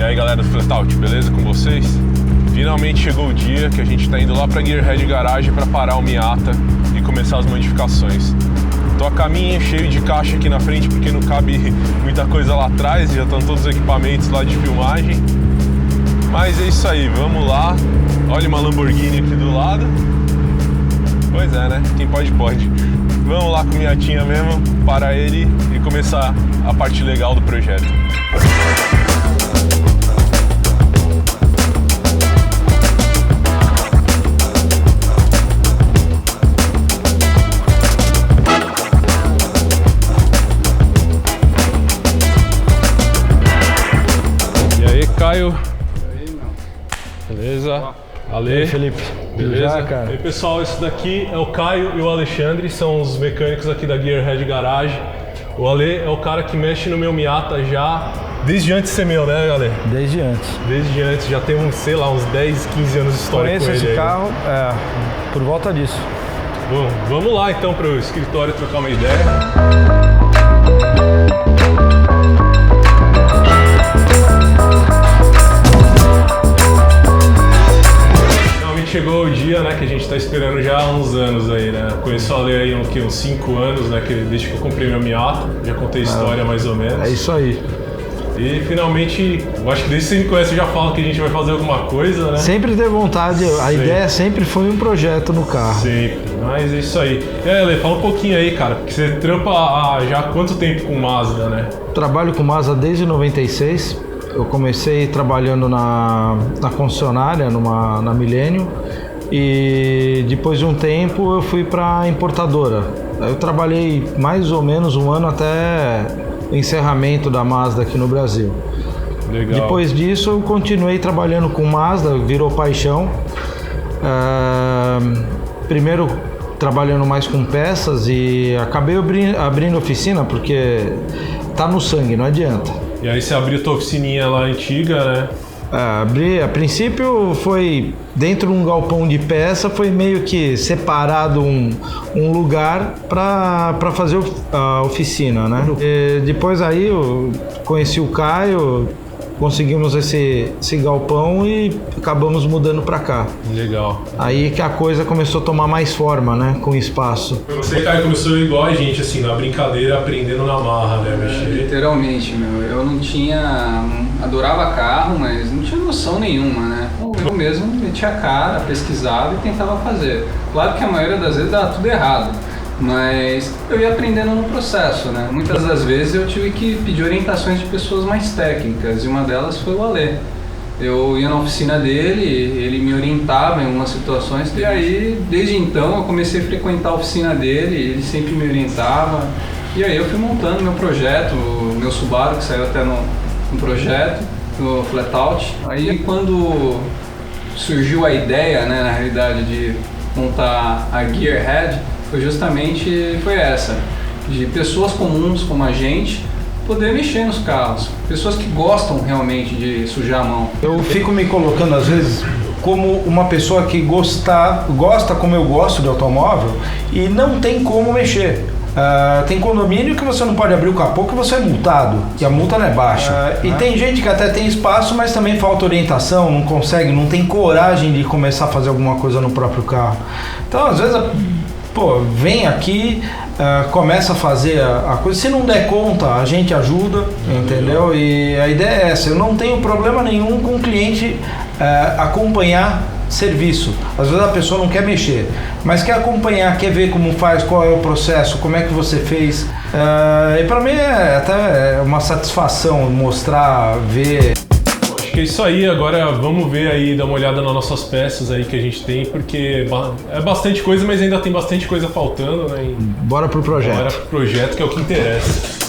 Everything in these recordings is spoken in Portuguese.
E aí galera do Flatout, beleza com vocês? Finalmente chegou o dia que a gente tá indo lá pra Gearhead Garage para parar o Miata e começar as modificações. Tô a caminho cheio de caixa aqui na frente porque não cabe muita coisa lá atrás, já estão todos os equipamentos lá de filmagem. Mas é isso aí, vamos lá. Olha uma Lamborghini aqui do lado. Pois é, né? Quem pode, pode. Vamos lá com o Miatinha mesmo, parar ele e começar a parte legal do projeto. E aí, Caio? E aí, meu? Beleza? Ale, Felipe, beleza? já, cara? E aí, pessoal, esse daqui é o Caio e o Alexandre, são os mecânicos aqui da Gearhead Garage. O Ale é o cara que mexe no meu Miata já desde antes de ser meu, né, Ale? Desde antes. Desde antes, já tem uns, sei lá, uns 10, 15 anos de história Conheço com ele. esse carro por volta disso. Bom, vamos lá então pro escritório trocar uma ideia. Chegou o dia, né, que a gente tá esperando já há uns anos aí, né? Conheço o Ale aí uns 5 anos, né, desde que eu comprei meu Miata, já contei a história mais ou menos. É isso aí. E finalmente, eu acho que desde que você me conhece eu já falo que a gente vai fazer alguma coisa, né? Sempre teve vontade, a ideia sempre foi um projeto no carro. Sempre, mas é isso aí. E aí, Ale, fala um pouquinho aí, cara, porque você trampa já há quanto tempo com Mazda, né? Trabalho com Mazda desde 96. Eu comecei trabalhando na concessionária, na Millennium, e depois de um tempo eu fui para a importadora. Eu trabalhei mais ou menos um ano até o encerramento da Mazda aqui no Brasil. Legal. Depois disso eu continuei trabalhando com Mazda, virou paixão. Primeiro trabalhando mais com peças e acabei abrindo oficina porque tá no sangue, não adianta. E aí você abriu a tua oficininha lá antiga, né? A princípio foi dentro de um galpão de peça, foi meio que separado um lugar para fazer a oficina, né? E depois aí eu conheci o Caio, conseguimos esse galpão e acabamos mudando para cá. Legal. Aí que a coisa começou a tomar mais forma, né? Com espaço. Você, Caio, começou igual a gente, assim, na brincadeira, aprendendo na marra, né? Mexer. Literalmente, meu. Eu não tinha... Adorava carro, mas não tinha noção nenhuma, né? Eu mesmo metia a cara, pesquisava e tentava fazer. Claro que a maioria das vezes dava tudo errado, mas eu ia aprendendo no processo, né? Muitas das vezes eu tive que pedir orientações de pessoas mais técnicas, e uma delas foi o Ale. Eu ia na oficina dele, ele me orientava em algumas situações, e aí, desde então, eu comecei a frequentar a oficina dele, ele sempre me orientava, e aí eu fui montando meu projeto, o meu Subaru, que saiu até no projeto, no Flatout. Aí, quando surgiu a ideia, né, na realidade, de montar a Gearhead, foi essa, de pessoas comuns como a gente, poder mexer nos carros, pessoas que gostam realmente de sujar a mão. Eu fico me colocando às vezes como uma pessoa que gosta como eu gosto de automóvel e não tem como mexer. Tem condomínio que você não pode abrir o capô que você é multado, e a multa não é baixa. E tem gente que até tem espaço, mas também falta orientação, não consegue, não tem coragem de começar a fazer alguma coisa no próprio carro. Então às vezes, vem aqui, começa a fazer a coisa, se não der conta a gente ajuda, entendeu? E a ideia é essa, eu não tenho problema nenhum com o cliente acompanhar serviço. Às vezes a pessoa não quer mexer, mas quer acompanhar, quer ver como faz, qual é o processo, como é que você fez. E para mim é até uma satisfação mostrar, ver. Acho que é isso aí. Agora vamos ver aí, dar uma olhada nas nossas peças aí que a gente tem, porque é bastante coisa, mas ainda tem bastante coisa faltando, né? Bora pro projeto. Bora pro projeto, que é o que interessa.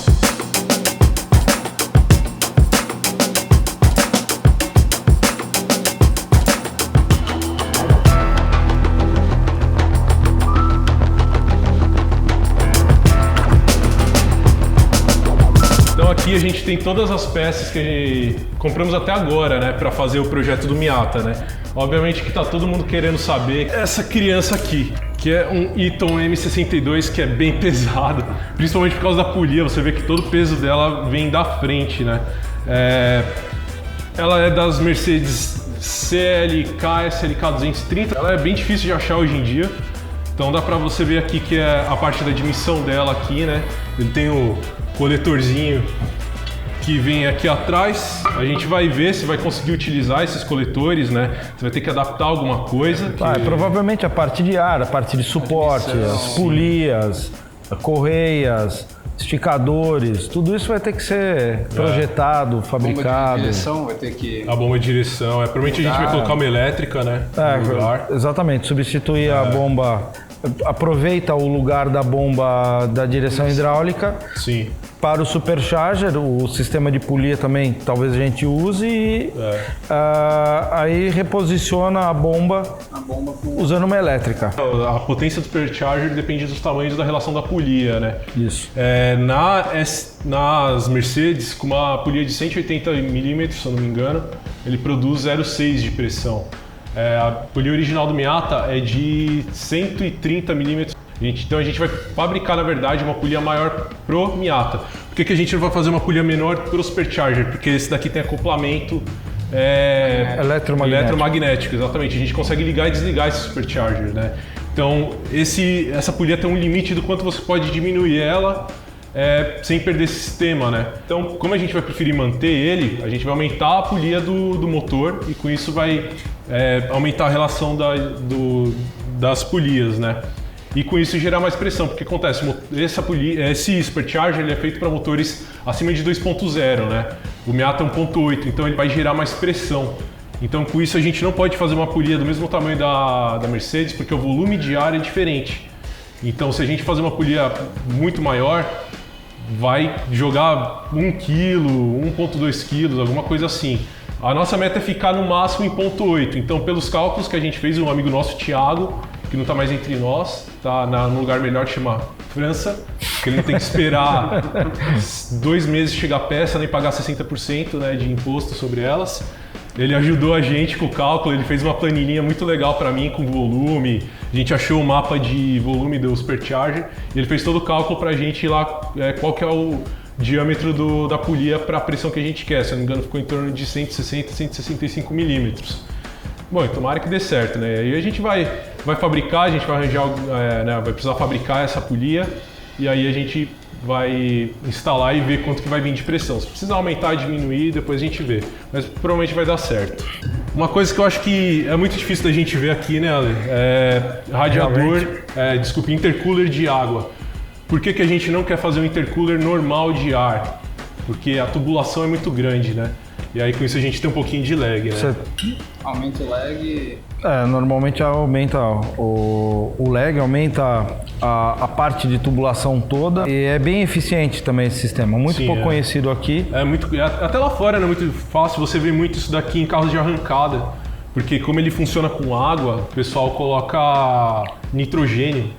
Aqui a gente tem todas as peças que compramos até agora, né, para fazer o projeto do Miata, né? Obviamente que tá todo mundo querendo saber essa criança aqui, que é um Eaton M62, que é bem pesado, principalmente por causa da polia. Você vê que todo o peso dela vem da frente, né? Ela é das Mercedes CLK SLK 230. Ela é bem difícil de achar hoje em dia. Então dá pra você ver aqui que é a parte da admissão dela aqui, né? Ele tem o coletorzinho que vem aqui atrás. A gente vai ver se vai conseguir utilizar esses coletores, né? Você vai ter que adaptar alguma coisa. Provavelmente a parte de ar, a parte de suporte, as polias, correias, esticadores, tudo isso vai ter que ser projetado, fabricado. Bomba de direção vai ter que... A bomba de direção, provavelmente a gente vai colocar uma elétrica, né? No lugar. Exatamente, substituir a bomba, aproveita o lugar da bomba da direção hidráulica. Sim. Para o supercharger, o sistema de polia também talvez a gente use e aí reposiciona a bomba usando uma elétrica. A potência do supercharger depende dos tamanhos da relação da polia, né? Isso. Nas Mercedes, com uma polia de 180 mm, se eu não me engano, ele produz 0,6 de pressão. A polia original do Miata é de 130 mm. Então a gente vai fabricar, na verdade, uma polia maior pro Miata. Por que a gente não vai fazer uma polia menor pro Supercharger? Porque esse daqui tem acoplamento eletromagnético, exatamente. A gente consegue ligar e desligar esse Supercharger, né? Então essa polia tem um limite do quanto você pode diminuir ela sem perder esse sistema, né? Então, como a gente vai preferir manter ele, a gente vai aumentar a polia do motor e com isso vai aumentar a relação das polias, né? E com isso gerar mais pressão, porque acontece, esse Supercharger ele é feito para motores acima de 2.0, né? O Miata é 1.8, então ele vai gerar mais pressão. Então com isso a gente não pode fazer uma polia do mesmo tamanho da Mercedes, porque o volume de ar é diferente. Então se a gente fazer uma polia muito maior, vai jogar 1 kg, 1.2 kg, alguma coisa assim. A nossa meta é ficar no máximo em 0.8, então pelos cálculos que a gente fez, um amigo nosso, Thiago, que não está mais entre nós, está num lugar melhor que chama França, que ele tem que esperar 2 meses chegar a peça, nem pagar 60%, né, de imposto sobre elas. Ele ajudou a gente com o cálculo, ele fez uma planilhinha muito legal para mim com volume, a gente achou o mapa de volume do Supercharger, e ele fez todo o cálculo para a gente ir lá, qual que é o diâmetro da polia para a pressão que a gente quer, se eu não me engano ficou em torno de 160, 165 milímetros. Bom, tomara que dê certo, né? Aí a gente vai fabricar, a gente vai arranjar, vai precisar fabricar essa polia e aí a gente vai instalar e ver quanto que vai vir de pressão. Se precisar aumentar, diminuir, depois a gente vê. Mas provavelmente vai dar certo. Uma coisa que eu acho que é muito difícil da gente ver aqui, né, Ale? Intercooler de água. Por que a gente não quer fazer um intercooler normal de ar? Porque a tubulação é muito grande, né? E aí com isso a gente tem um pouquinho de lag, né? Aumenta o lag. Normalmente aumenta o lag, aumenta a parte de tubulação toda e é bem eficiente também esse sistema, muito pouco conhecido aqui. Até lá fora é muito fácil, você vê muito isso daqui em carros de arrancada, porque como ele funciona com água, o pessoal coloca nitrogênio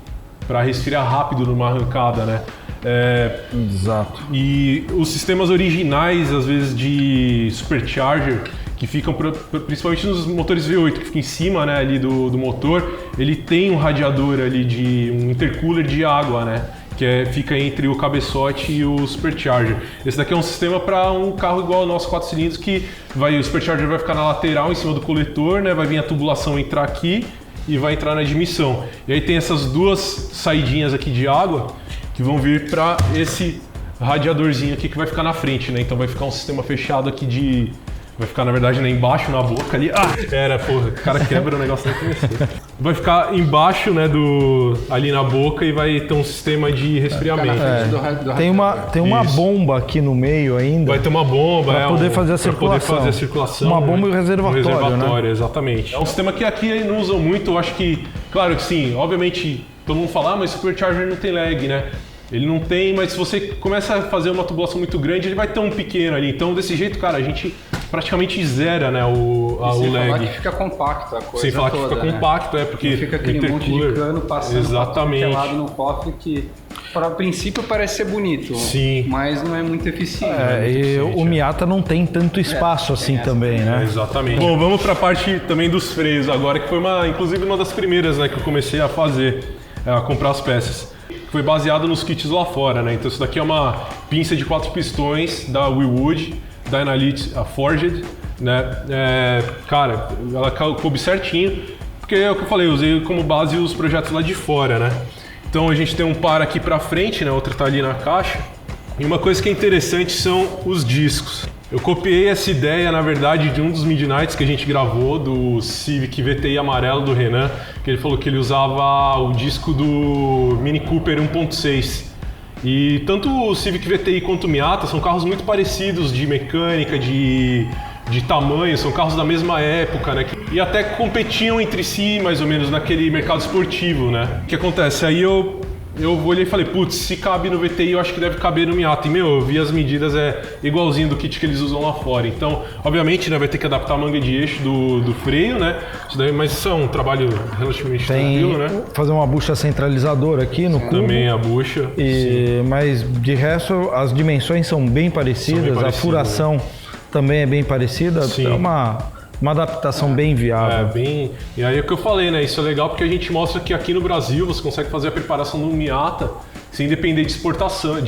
para resfriar rápido numa arrancada, né? Exato. E os sistemas originais, às vezes, de Supercharger, que ficam principalmente nos motores V8, que fica em cima, né, ali do motor, ele tem um radiador ali um intercooler de água, né? Que fica entre o cabeçote e o Supercharger. Esse daqui é um sistema para um carro igual ao nosso 4 cilindros, que o Supercharger vai ficar na lateral, em cima do coletor, né? Vai vir a tubulação entrar aqui e vai entrar na admissão. E aí tem essas duas saidinhas aqui de água que vão vir para esse radiadorzinho aqui que vai ficar na frente, né? Então vai ficar um sistema fechado aqui vai ficar, na verdade, né, embaixo, na boca ali. O cara quebra o negócio da cabeça. Vai ficar embaixo, né, ali na boca e vai ter um sistema de resfriamento. Tem uma bomba aqui no meio ainda. Vai ter uma bomba, para poder fazer a circulação. Uma bomba e um reservatório, né? Exatamente. É um sistema que aqui não usam muito, eu acho que, claro que sim, obviamente, todo mundo fala, mas o Supercharger não tem lag, né? Ele não tem, mas se você começa a fazer uma tubulação muito grande, ele vai ter um pequeno ali. Então, desse jeito, cara, a gente praticamente zera, né, o lag. Sem falar que fica compacto a coisa. Sem falar que fica compacto, porque não fica aquele monte de cano passando pelado no cofre que, para o princípio, parece ser bonito. Sim. Mas não é muito eficiente. O Miata não tem tanto espaço assim também, né? Exatamente. Bom, vamos para a parte também dos freios agora, que foi inclusive uma das primeiras, né, que eu comecei a fazer, a comprar as peças. Foi baseado nos kits lá fora, né? Então isso daqui é uma pinça de 4 pistões da Willwood, Dynalite Forged. né? Cara, ela coube certinho, porque é o que eu falei, eu usei como base os projetos lá de fora, né? Então a gente tem um par aqui pra frente, né? Outro tá ali na caixa. E uma coisa que é interessante são os discos. Eu copiei essa ideia, na verdade, de um dos Midnights que a gente gravou, do Civic VTI amarelo do Renan, que ele falou que ele usava o disco do Mini Cooper 1.6. E tanto o Civic VTI quanto o Miata são carros muito parecidos de mecânica, de tamanho, são carros da mesma época, né? E até competiam entre si, mais ou menos, naquele mercado esportivo, né? O que acontece? Aí eu olhei e falei, putz, se cabe no VTI, eu acho que deve caber no Miata. E, eu vi as medidas, igualzinho do kit que eles usam lá fora. Então, obviamente, né, vai ter que adaptar a manga de eixo do freio, né? Mas isso é um trabalho relativamente tranquilo, né? Fazer uma bucha centralizadora aqui no cubo. Também a bucha. Mas, de resto, as dimensões são bem parecidas, a furação também é bem parecida. Sim. É uma adaptação bem viável. E aí é o que eu falei, né? Isso é legal porque a gente mostra que aqui no Brasil você consegue fazer a preparação do Miata sem depender de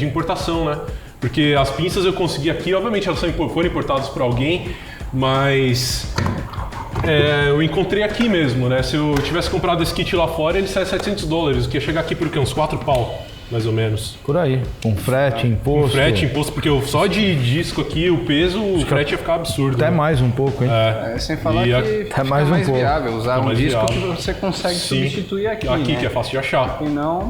importação, né? Porque as pinças eu consegui aqui, obviamente elas foram importadas por alguém, mas eu encontrei aqui mesmo, né? Se eu tivesse comprado esse kit lá fora, ele sai $700, o que ia chegar aqui por quê? Uns 4 pau. Mais ou menos. Por aí. Com frete, imposto. Com frete, imposto, porque só de disco aqui, o peso, o frete ia ficar absurdo. Até mais um pouco, hein? Sem falar que fica mais viável usar um disco que você consegue substituir aqui, aqui, né? que é fácil de achar.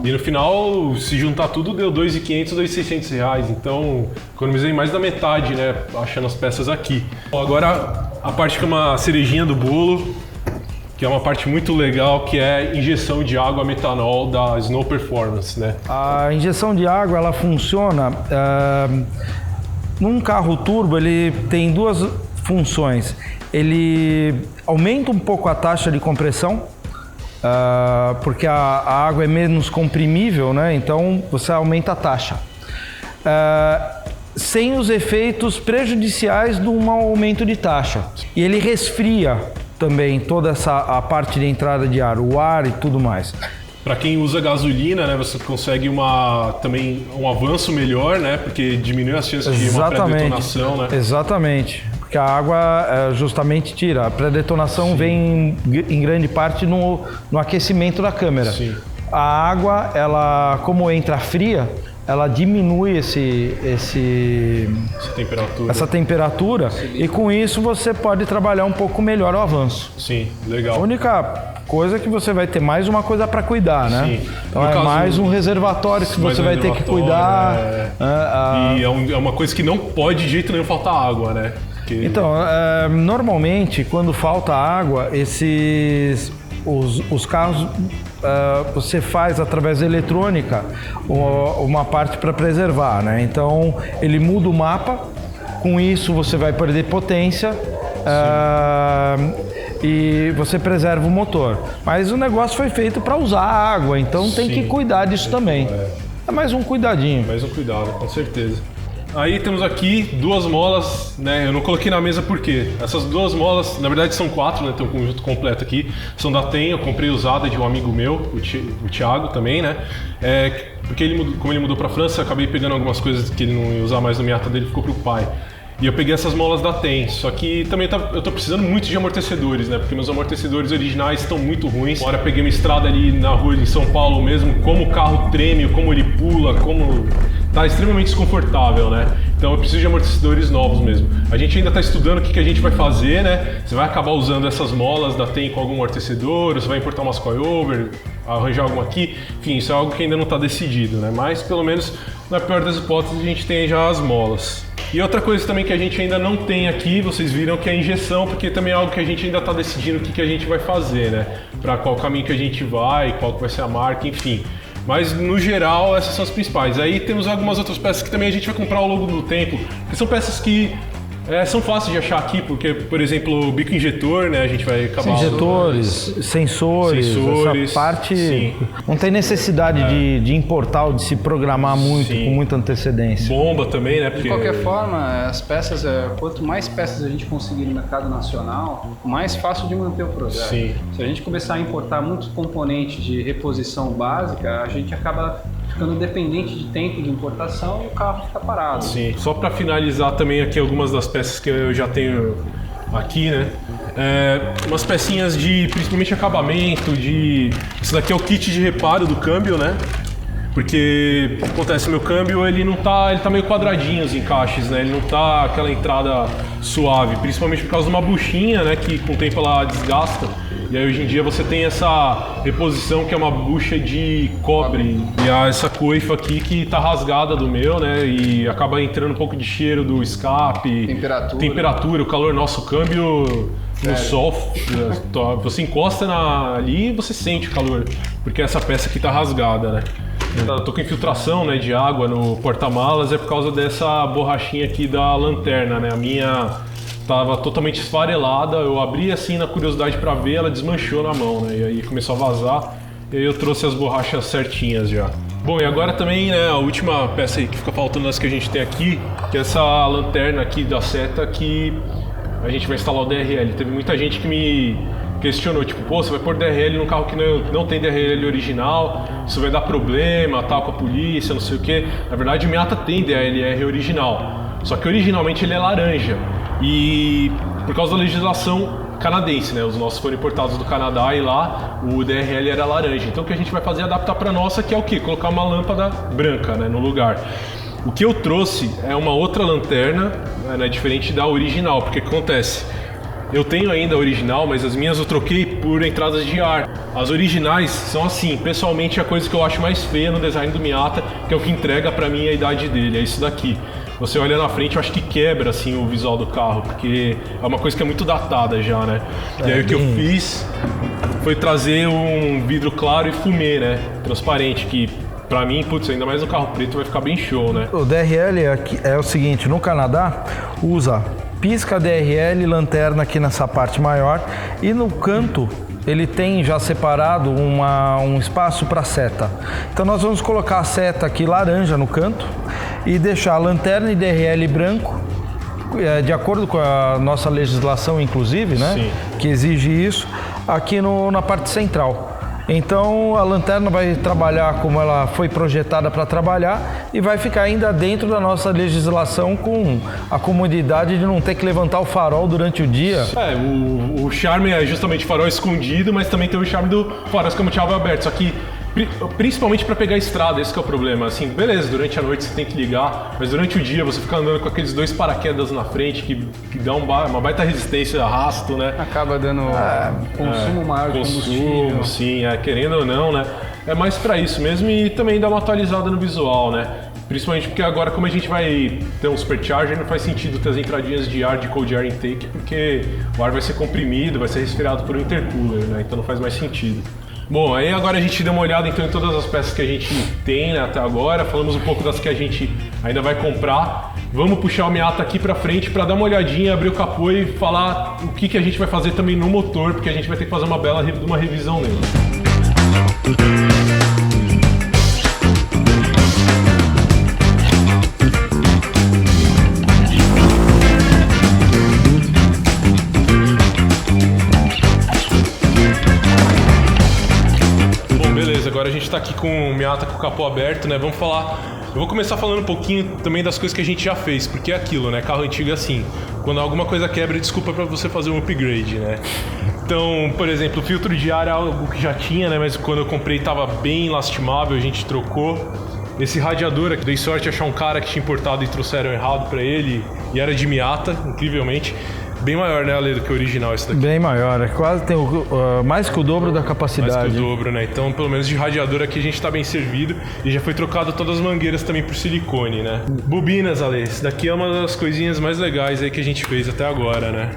E no final, se juntar tudo, deu R$2.500, R$2.600. Então, economizei mais da metade, né? Achando as peças aqui. Agora, a parte que é uma cerejinha do bolo, que é uma parte muito legal, que é a injeção de água metanol da Snow Performance, né? A injeção de água, ela funciona... num carro turbo, ele tem duas funções. Ele aumenta um pouco a taxa de compressão, porque a água é menos comprimível, né? Então, você aumenta a taxa. Sem os efeitos prejudiciais de um aumento de taxa. E ele resfria também toda a parte de entrada de ar, o ar e tudo mais. Para quem usa gasolina, né, você consegue também um avanço melhor, né, porque diminui as chances de uma pré-detonação, né? Exatamente, porque a água justamente tira. A pré-detonação vem em grande parte no aquecimento da câmera. Sim. A água, ela, como entra fria, ela diminui essa temperatura e com isso você pode trabalhar um pouco melhor o avanço. Sim, legal. A única coisa é que você vai ter mais uma coisa para cuidar, né? Sim. Então mais um reservatório que você vai ter que cuidar. E é uma coisa que não pode de jeito nenhum faltar água, né? Então, normalmente quando falta água, os carros você faz através da eletrônica uma parte para preservar, né? Então ele muda o mapa, com isso você vai perder potência e você preserva o motor. Mas o negócio foi feito para usar a água, então tem que cuidar disso também. É mais um cuidadinho. Mais um cuidado, com certeza. Aí temos aqui 2 molas, né? Eu não coloquei na mesa porque essas 2 molas, na verdade são 4, né? Tem um conjunto completo aqui. São da TEM, eu comprei usada de um amigo meu, o Thiago também, né? Porque como ele mudou pra França, eu acabei pegando algumas coisas que ele não ia usar mais no Miata dele, ficou pro pai. E eu peguei essas molas da TEM, só que também eu tô precisando muito de amortecedores, né? Porque meus amortecedores originais estão muito ruins. Agora eu peguei uma estrada ali na rua em São Paulo mesmo, como o carro treme, como ele pula, como... Tá extremamente desconfortável, né? Então eu preciso de amortecedores novos mesmo. A gente ainda está estudando o que a gente vai fazer, né? Você vai acabar usando essas molas da TEM com algum amortecedor, você vai importar umas coilover, arranjar alguma aqui. Enfim, isso é algo que ainda não está decidido, né? Mas pelo menos, na pior das hipóteses, a gente tem já as molas. E outra coisa também que a gente ainda não tem aqui, vocês viram, que é a injeção, porque também é algo que a gente ainda está decidindo o que a gente vai fazer, né? Para qual caminho que a gente vai, qual que vai ser a marca, enfim. Mas, no geral, essas são as principais. Aí temos algumas outras peças que também a gente vai comprar ao longo do tempo, que são peças que são fáceis de achar aqui, porque, por exemplo, o bico injetor, né, a gente vai acabar... Injetores, sensores, essa parte... Sim. Não tem necessidade de importar ou de se programar muito, com muita antecedência. Bomba também, né? Porque... De qualquer forma, as peças, quanto mais peças a gente conseguir no mercado nacional, mais fácil de manter o projeto. Sim. Se a gente começar a importar muitos componentes de reposição básica, a gente acaba ficando dependente de tempo de importação e o carro fica parado. Sim. Só para finalizar também aqui algumas das peças que eu já tenho aqui, né? Umas pecinhas de, principalmente acabamento, isso daqui é o kit de reparo do câmbio, né? Porque o que acontece, meu câmbio ele tá meio quadradinho os encaixes, né? Ele não tá aquela entrada suave, principalmente por causa de uma buchinha, né? Que com o tempo ela desgasta. E aí hoje em dia você tem essa reposição que é uma bucha de cobre. E há essa coifa aqui que tá rasgada do meu, né? E acaba entrando um pouco de cheiro do escape. Temperatura, o calor. Nosso câmbio no sol, você encosta ali e você sente o calor. Porque essa peça aqui tá rasgada, né? Eu tô com infiltração, né, de água no porta-malas, é por causa dessa borrachinha aqui da lanterna, né? A minha tava totalmente esfarelada, eu abri assim na curiosidade para ver, ela desmanchou na mão, né? E aí começou a vazar, e aí eu trouxe as borrachas certinhas já. Bom, e agora também, né, a última peça aí que fica faltando das que a gente tem aqui, que é essa lanterna aqui da seta que a gente vai instalar o DRL. Teve muita gente que me questionou, tipo, pô, você vai pôr DRL num carro que não tem DRL original, isso vai dar problema, tal, com a polícia, não sei o que. Na verdade, o Miata tem DRL original, só que originalmente ele é laranja. E por causa da legislação canadense, né, os nossos foram importados do Canadá e lá o DRL era laranja. Então o que a gente vai fazer é adaptar para nossa, que é o quê? Colocar uma lâmpada branca, né, no lugar. O que eu trouxe é uma outra lanterna, né, diferente da original, porque o que acontece? Eu tenho ainda a original, mas as minhas eu troquei por entradas de ar. As originais são assim, pessoalmente a coisa que eu acho mais feia no design do Miata, que é o que entrega pra mim a idade dele, é isso daqui. Você olha na frente, eu acho que quebra assim o visual do carro, porque é uma coisa que é muito datada já, né? E aí o que eu fiz foi trazer um vidro claro e fumê, né? Transparente, que pra mim, putz, ainda mais no carro preto vai ficar bem show, né? O DRL é o seguinte, no Canadá usa pisca DRL, lanterna aqui nessa parte maior, e no canto ele tem já separado um espaço para seta. Então nós vamos colocar a seta aqui laranja no canto e deixar a lanterna e DRL branco, de acordo com a nossa legislação inclusive, né? Sim. Que exige isso, aqui na parte central. Então a lanterna vai trabalhar como ela foi projetada para trabalhar e vai ficar ainda dentro da nossa legislação, com a comodidade de não ter que levantar o farol durante o dia. O charme é justamente farol escondido, mas também tem o charme do farol escamoteável aberto, só que principalmente para pegar a estrada, esse que é o problema. Assim, beleza, durante a noite você tem que ligar, mas durante o dia você fica andando com aqueles dois paraquedas na frente que dá uma baita resistência, arrasto, né? Acaba dando consumo maior de combustível. Sim, querendo ou não, né? É mais para isso mesmo, e também dá uma atualizada no visual, né? Principalmente porque agora, como a gente vai ter um supercharger, não faz sentido ter as entradinhas de ar de cold air intake, porque o ar vai ser comprimido, vai ser resfriado por um intercooler, né? Então não faz mais sentido. Bom, aí agora a gente deu uma olhada então em todas as peças que a gente tem, né, até agora, falamos um pouco das que a gente ainda vai comprar. Vamos puxar o Miata aqui pra frente para dar uma olhadinha, abrir o capô e falar o que a gente vai fazer também no motor, porque a gente vai ter que fazer uma bela revisão nele. Agora a gente tá aqui com o Miata com o capô aberto, né? Vamos falar... Eu vou começar falando um pouquinho também das coisas que a gente já fez, porque é aquilo, né? Carro antigo é assim. Quando alguma coisa quebra, desculpa pra você fazer um upgrade, né? Então, por exemplo, o filtro de ar é algo que já tinha, né? Mas quando eu comprei tava bem lastimável, a gente trocou. Esse radiador aqui, dei sorte de achar um cara que tinha importado e trouxeram errado pra ele, e era de Miata, incrivelmente. Bem maior, né, Ale, do que o original esse daqui. Bem maior, é quase tem mais que o dobro da capacidade. Mais que o dobro, né? Então, pelo menos de radiador aqui a gente tá bem servido. E já foi trocado todas as mangueiras também por silicone, né? Bobinas, Ale, esse daqui é uma das coisinhas mais legais aí que a gente fez até agora, né?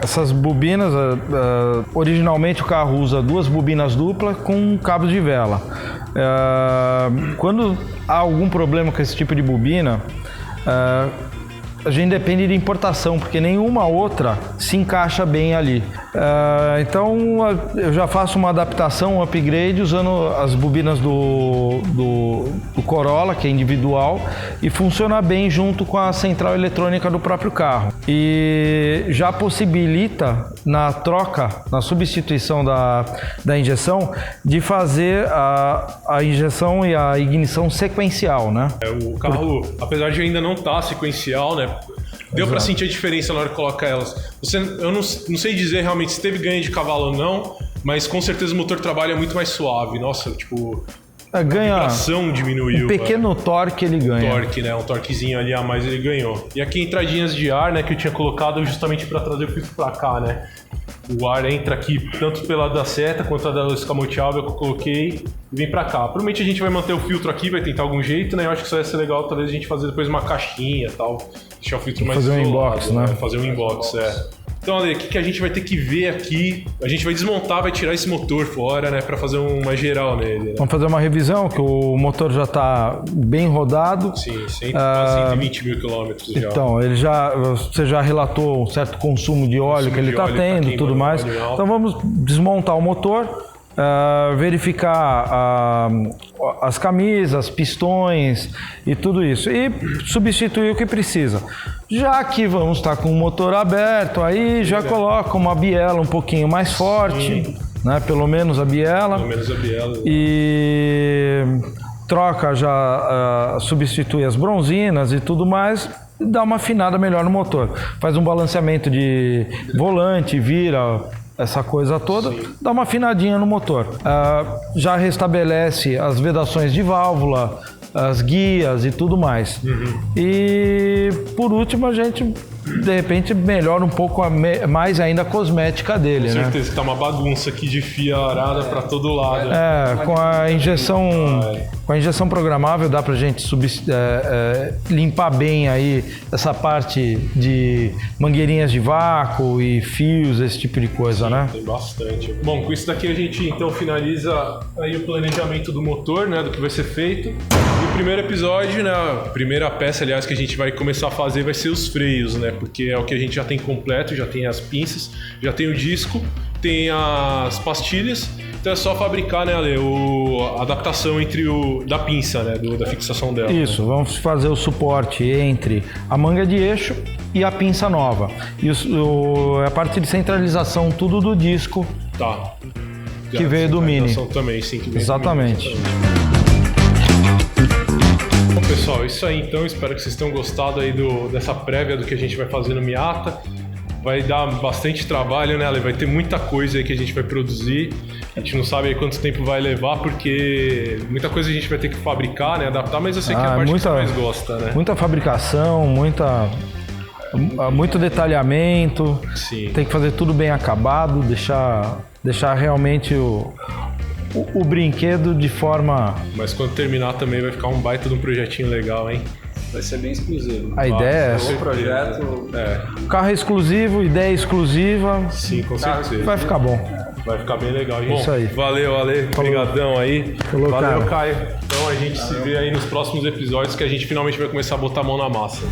Essas bobinas, originalmente o carro usa 2 bobinas duplas com cabo de vela. Quando há algum problema com esse tipo de bobina, a gente depende de importação, porque nenhuma outra se encaixa bem ali. Então eu já faço uma adaptação, um upgrade usando as bobinas do Corolla, que é individual, e funciona bem junto com a central eletrônica do próprio carro. E já possibilita na troca, na substituição da injeção, de fazer a injeção e a ignição sequencial, né? O carro, apesar de ainda não estar sequencial, né? Deu para sentir a diferença na hora que coloca elas. Eu não sei dizer realmente se teve ganho de cavalo ou não, mas com certeza o motor trabalha muito mais suave. Nossa, tipo... Ganha, a vibração diminuiu. Um pequeno torque ele ganha. Torque, né? Um torquezinho ali a mais ele ganhou. E aqui entradinhas de ar, né? Que eu tinha colocado justamente para trazer o filtro para cá, né? O ar entra aqui tanto pela da seta quanto a da escamoteável que eu coloquei e vem para cá. Provavelmente a gente vai manter o filtro aqui, vai tentar algum jeito, né? Eu acho que isso vai ser legal, talvez a gente fazer depois uma caixinha e tal. Deixar o filtro mais fazer isolado, um inbox, né? Fazer um inbox, Então, Ale, o que a gente vai ter que ver aqui? A gente vai desmontar, vai tirar esse motor fora, né? Pra fazer uma geral nele, né? Vamos fazer uma revisão, que o motor já está bem rodado. Sim, 120 mil quilômetros já. Então, você já relatou um certo consumo de óleo que ele está tendo e tudo mais. Então, vamos desmontar o motor. Verificar as camisas, pistões e tudo isso e substituir o que precisa. Já que vamos estar com o motor aberto, aí já coloca uma biela um pouquinho mais forte, né? Pelo menos a biela. E troca já, substitui as bronzinas e tudo mais. Dá uma afinada melhor no motor. Faz um balanceamento de volante, vira... essa coisa toda, dá uma afinadinha no motor. Já restabelece as vedações de válvula, as guias e tudo mais. E por último a gente de repente melhora um pouco mais ainda a cosmética dele, né? Com certeza, né? Que tá uma bagunça aqui de fio arada para todo lado. Com a injeção programável dá pra gente limpar bem aí essa parte de mangueirinhas de vácuo e fios, esse tipo de coisa, né? Tem bastante. Bom, com isso daqui a gente então finaliza aí o planejamento do motor, né? Do que vai ser feito. E o primeiro episódio, né? A primeira peça, aliás, que a gente vai começar a fazer vai ser os freios, né? Porque é o que a gente já tem completo, já tem as pinças, já tem o disco, tem as pastilhas. Então é só fabricar, né, Ale, a adaptação da pinça, né, da fixação dela. Isso, vamos fazer o suporte entre a manga de eixo e a pinça nova. E a parte de centralização, tudo do disco. Tá. Que veio do Mini. Também, sim, que veio exatamente. Do Mini, Bom, pessoal, é isso aí então. Espero que vocês tenham gostado aí dessa prévia do que a gente vai fazer no Miata. Vai dar bastante trabalho, né, Ale? Vai ter muita coisa aí que a gente vai produzir. A gente não sabe aí quanto tempo vai levar, porque muita coisa a gente vai ter que fabricar, né, adaptar, mas eu sei que é a parte que você mais gosta, né? Muita fabricação, muito detalhamento. Sim. Tem que fazer tudo bem acabado, deixar realmente o brinquedo de forma... Mas quando terminar também vai ficar um baita de um projetinho legal, hein? Vai ser bem exclusivo. A ideia é... O projeto... Carro é exclusivo, ideia exclusiva. Sim, com certeza. Vai ficar bom. Vai ficar bem legal, gente. Isso aí. Valeu, Ale. Obrigadão aí. Falou, valeu, cara. Caio. Então a gente se vê aí nos próximos episódios que a gente finalmente vai começar a botar a mão na massa.